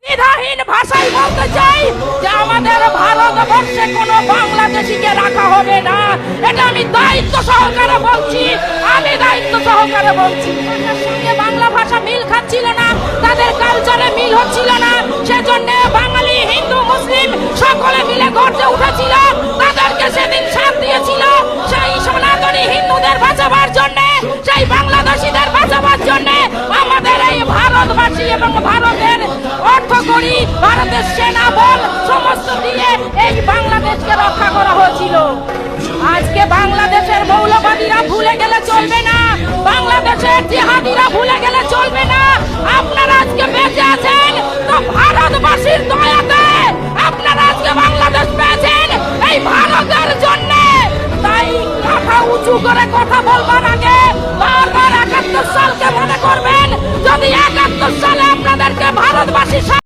দ্বিধাহীন ভাষায় বলতে চাই যে আমাদের ভারতবর্ষে কোনো বাংলাদেশিকে রাখা হবে না। এটা আমি দায়িত্ব সহকারে বলছি, ভাষার সঙ্গে বাংলা ভাষা মিল খাচ্ছিল না, তাদের কালচারে মিল হচ্ছিল না, সেজন্য বাঙালি হিন্দু মুসলিম সকলে মিলে গর্জে উঠেছিল, তাদেরকে সেদিন সাথ দিয়েছিল সেই সনাতনী হিন্দুদের বাঁচাবার জন্য, সেই বাংলাদেশিদের বাঁচাবার জন্য। আমাদের এই ভারতবাসী এবং ভারতের অর্থকরী, ভারতের সেনা বল সমস্ত দিয়ে এই বাংলাদেশকে রক্ষা করা হয়েছিল। আজকে বাংলাদেশের মৌলবাদীরা ভুলে গেলে চলবে না, বাংলাদেশের জিহাদিরা ভুলে গেলে চলবে না। আপনারা আজকে বেঁচে আছেন তো ভারতবাসীর দয়াতে, আপনারা আজকে বাংলাদেশ পেয়েছেন এই ভারতের জন্য। তাই মাথা উঁচু করে কথা বলবার আগে বারবার ৭১ সালকে মনে করবেন। যদি ৭১ সালে আপনাদেরকে ভারতবাসী